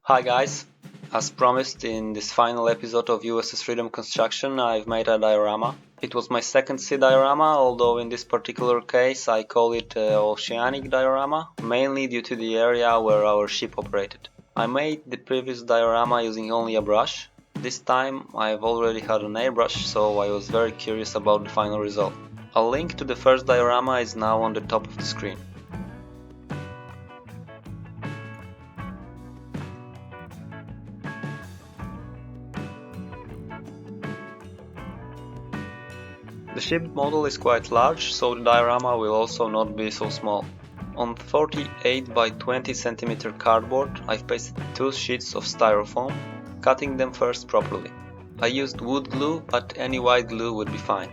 Hi guys! As promised in this final episode of USS FREEDOM construction, I've made a diorama. It was my second sea diorama, although in this particular case I call it an oceanic diorama, mainly due to the area where our ship operated. I made the previous diorama using only a brush. This time I've already had an airbrush, so I was very curious about the final result. A link to the first diorama is now on the top of the screen. The ship model is quite large, so the diorama will also not be so small. On 48 by 20 cm cardboard, I've pasted two sheets of styrofoam, cutting them first properly. I used wood glue, but any white glue would be fine.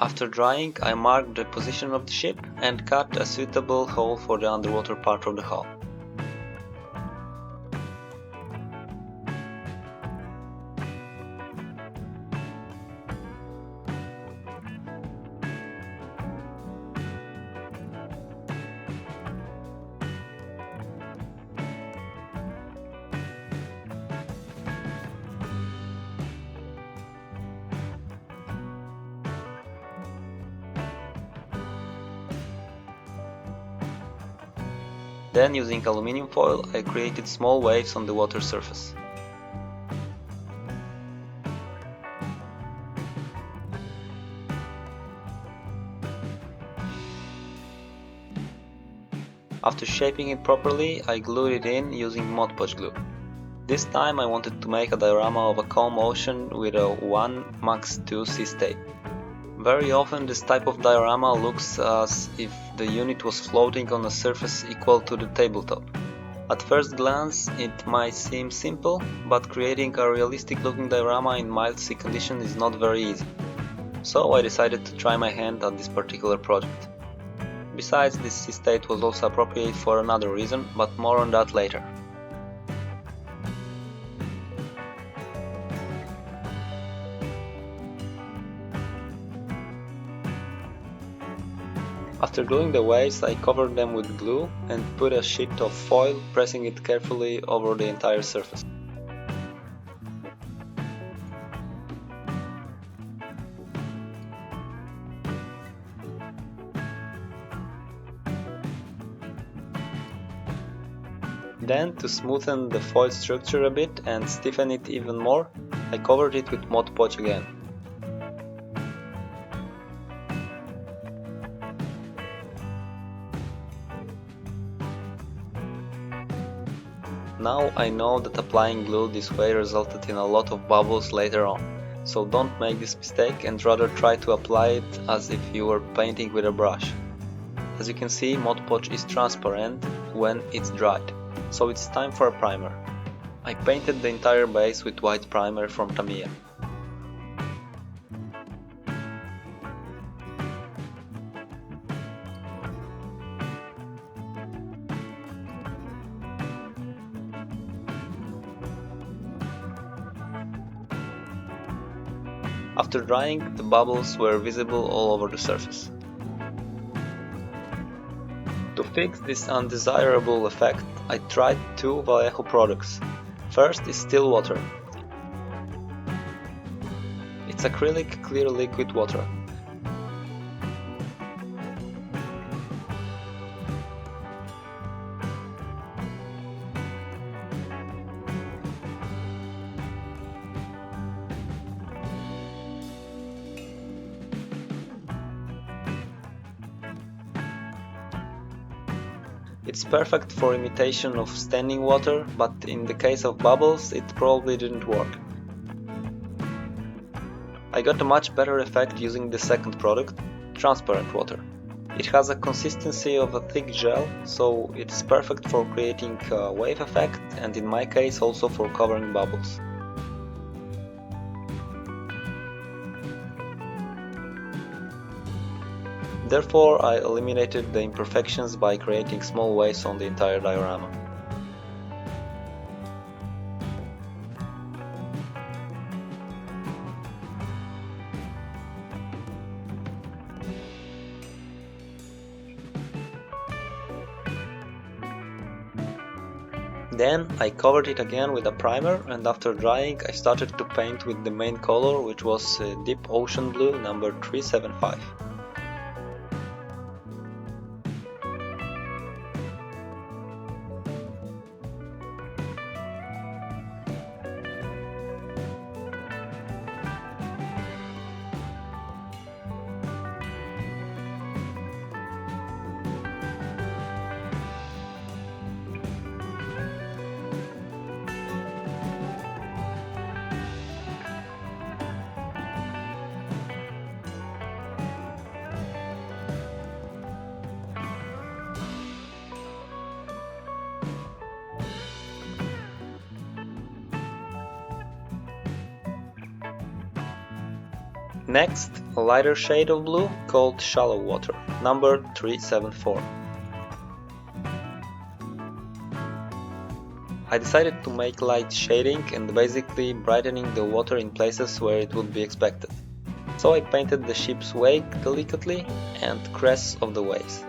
After drying, I marked the position of the ship and cut a suitable hole for the underwater part of the hull. Then, using aluminium foil, I created small waves on the water surface. After shaping it properly, I glued it in using Mod Podge glue. This time I wanted to make a diorama of a calm ocean with a 1 max 2 sea state. Very often this type of diorama looks as if the unit was floating on a surface equal to the tabletop. At first glance it might seem simple, but creating a realistic looking diorama in mild sea condition is not very easy. So I decided to try my hand at this particular project. Besides, this sea state was also appropriate for another reason, but more on that later. After gluing the waves, I covered them with glue and put a sheet of foil, pressing it carefully over the entire surface. Then, to smoothen the foil structure a bit and stiffen it even more, I covered it with Mod Podge again. Now I know that applying glue this way resulted in a lot of bubbles later on, so don't make this mistake and rather try to apply it as if you were painting with a brush. As you can see, Mod Podge is transparent when it's dried, so it's time for a primer. I painted the entire base with white primer from Tamiya. After drying, the bubbles were visible all over the surface. To fix this undesirable effect, I tried two Vallejo products. First is still water. It's acrylic clear liquid water. It's perfect for imitation of standing water, but in the case of bubbles it probably didn't work. I got a much better effect using the second product, transparent water. It has a consistency of a thick gel, so it's perfect for creating a wave effect and in my case also for covering bubbles. Therefore, I eliminated the imperfections by creating small waves on the entire diorama. Then I covered it again with a primer, and after drying I started to paint with the main color, which was Deep Ocean Blue number 375. Next, a lighter shade of blue called Shallow Water, number 374. I decided to make light shading and basically brightening the water in places where it would be expected. So I painted the ship's wake delicately and crests of the waves.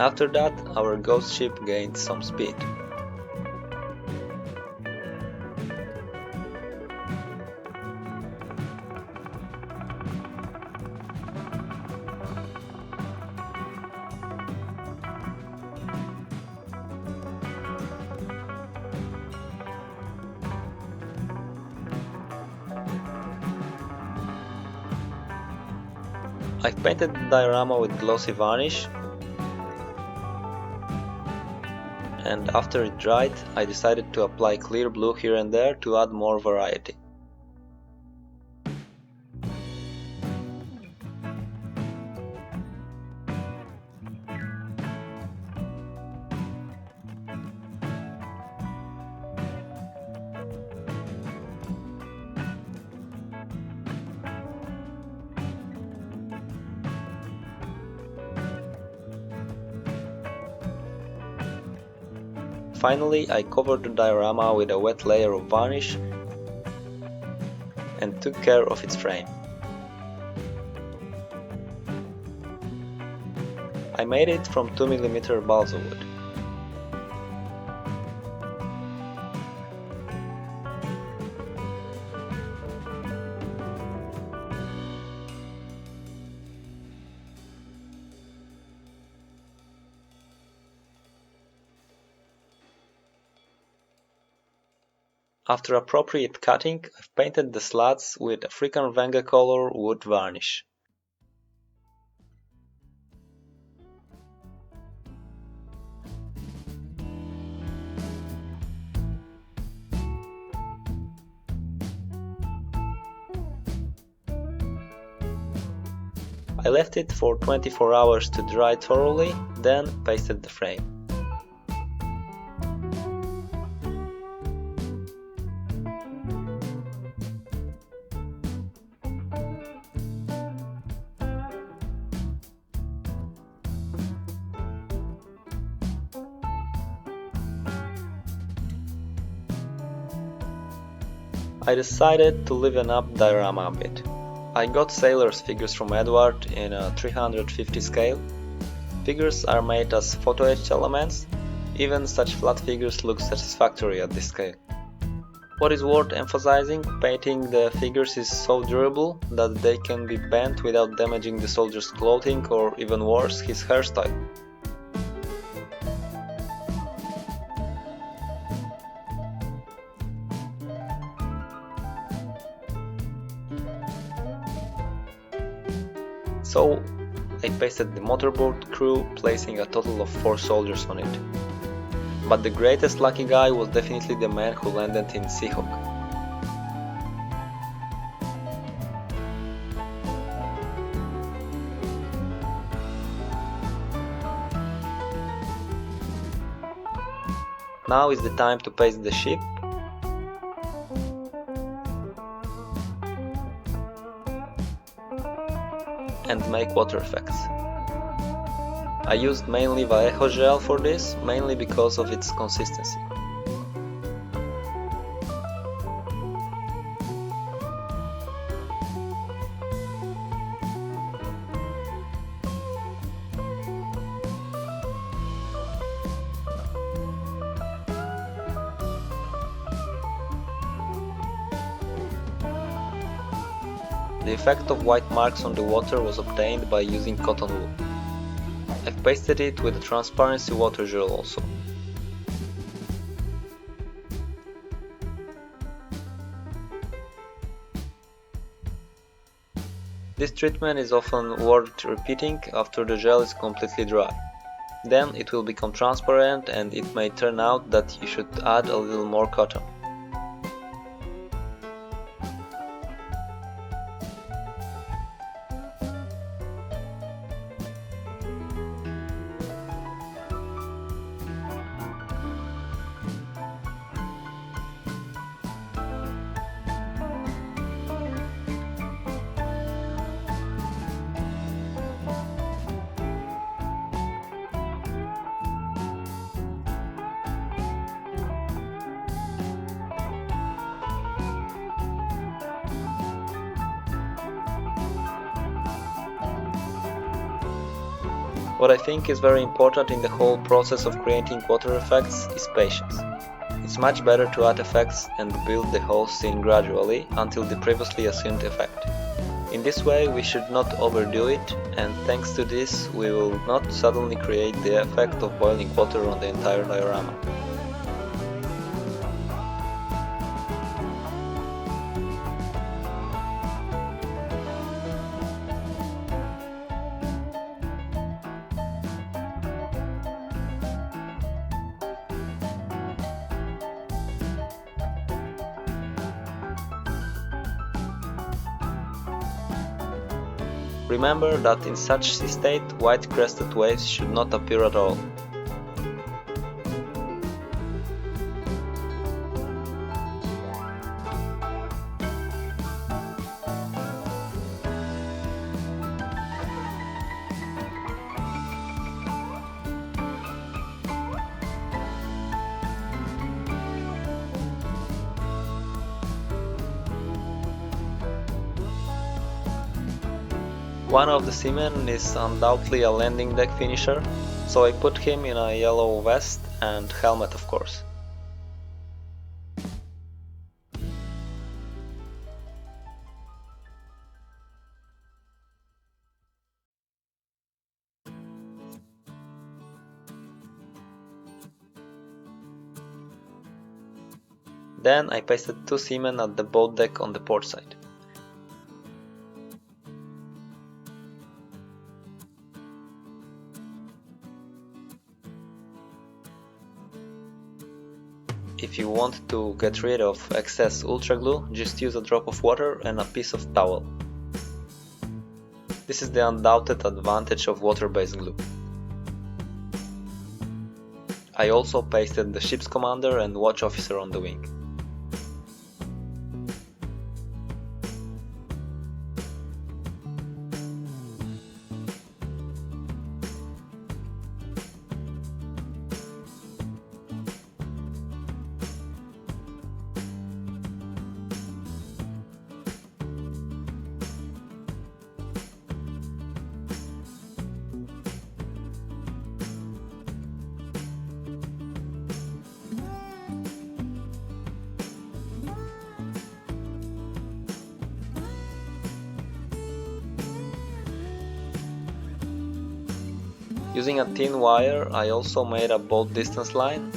After that, our ghost ship gained some speed. I've painted the diorama with glossy varnish, and after it dried, I decided to apply clear blue here and there to add more variety. Finally, I covered the diorama with a wet layer of varnish and took care of its frame. I made it from 2mm balsa wood. After appropriate cutting, I've painted the slats with African Vanga color wood varnish. I left it for 24 hours to dry thoroughly, then pasted the frame. I decided to liven up diorama a bit. I got sailors' figures from Edward in a 350 scale. Figures are made as photo-etched elements. Even such flat figures look satisfactory at this scale. What is worth emphasizing, painting the figures is so durable that they can be bent without damaging the soldier's clothing or, even worse, his hairstyle. So I pasted the motorboat crew, placing a total of 4 soldiers on it. But the greatest lucky guy was definitely the man who landed in Seahawk. Now is the time to paste the ship and make water effects. I used mainly Vallejo gel for this, mainly because of its consistency. The effect of white marks on the water was obtained by using cotton wool. I've pasted it with a transparency water gel also. This treatment is often worth repeating after the gel is completely dry. Then it will become transparent and it may turn out that you should add a little more cotton. What I think is very important in the whole process of creating water effects is patience. It's much better to add effects and build the whole scene gradually until the previously assumed effect. In this way we should not overdo it, and thanks to this we will not suddenly create the effect of boiling water on the entire diorama. Remember that in such sea state, white crested waves should not appear at all. One of the seamen is undoubtedly a landing deck finisher, so I put him in a yellow vest and helmet, of course. Then I pasted 2 seamen at the boat deck on the port side. If you want to get rid of excess ultra glue, just use a drop of water and a piece of towel. This is the undoubted advantage of water-based glue. I also pasted the ship's commander and watch officer on the wing. Using a thin wire, I also made a bolt distance line.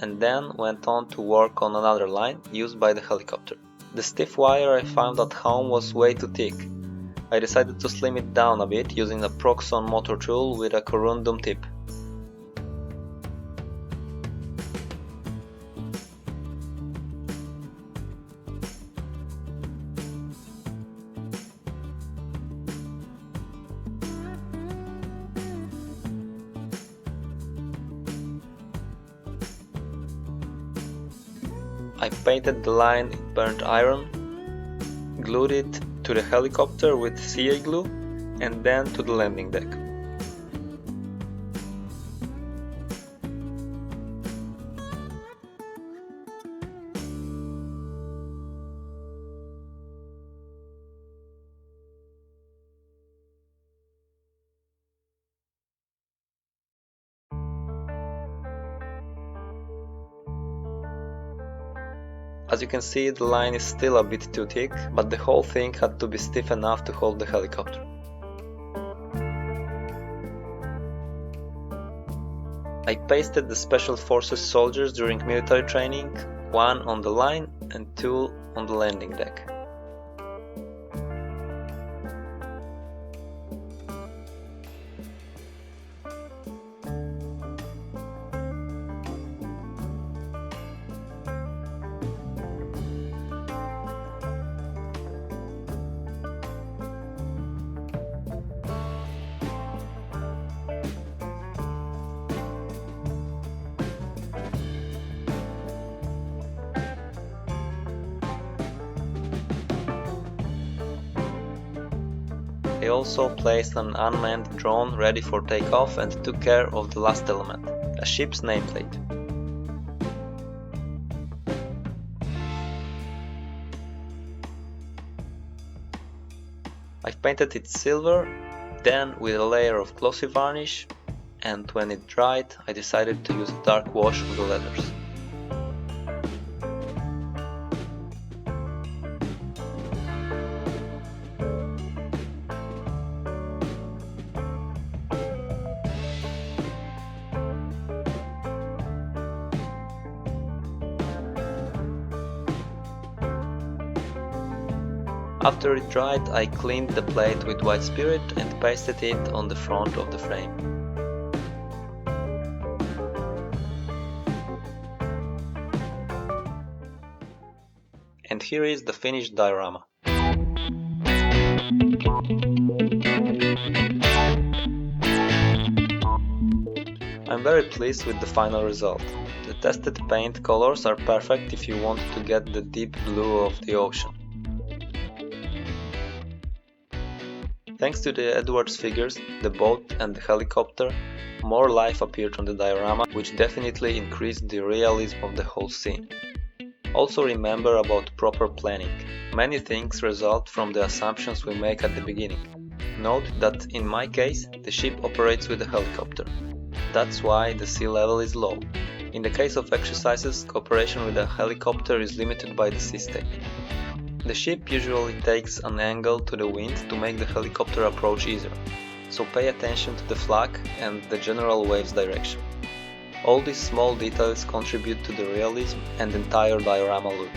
and then went on to work on another line used by the helicopter. The stiff wire I found at home was way too thick. I decided to slim it down a bit using a Proxxon motor tool with a corundum tip. I painted the line in burnt iron, glued it to the helicopter with CA glue, and then to the landing deck. As you can see, the line is still a bit too thick, but the whole thing had to be stiff enough to hold the helicopter. I pasted the Special Forces soldiers during military training, 1 on the line and 2 on the landing deck. I also placed an unmanned drone ready for takeoff and took care of the last element, a ship's nameplate. I painted it silver, then with a layer of glossy varnish, and when it dried I decided to use a dark wash on the leathers. After it dried, I cleaned the plate with white spirit and pasted it on the front of the frame. And here is the finished diorama. I'm very pleased with the final result. The tested paint colors are perfect if you want to get the deep blue of the ocean. Thanks to the Edwards figures, the boat and the helicopter, more life appeared on the diorama, which definitely increased the realism of the whole scene. Also remember about proper planning. Many things result from the assumptions we make at the beginning. Note that in my case, the ship operates with a helicopter. That's why the sea level is low. In the case of exercises, cooperation with a helicopter is limited by the sea state. The ship usually takes an angle to the wind to make the helicopter approach easier, so pay attention to the flag and the general wave's direction. All these small details contribute to the realism and entire diorama look.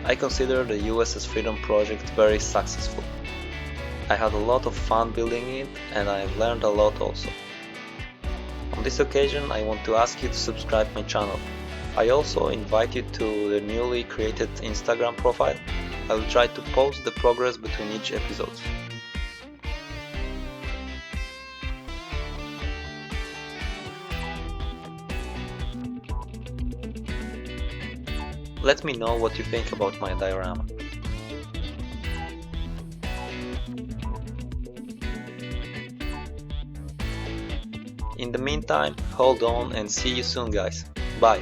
I consider the USS FREEDOM project very successful. I had a lot of fun building it and I have learned a lot also. On this occasion I want to ask you to subscribe my channel. I also invite you to the newly created Instagram profile. I will try to post the progress between each episode. Let me know what you think about my diorama. In the meantime, hold on and see you soon, guys. Bye!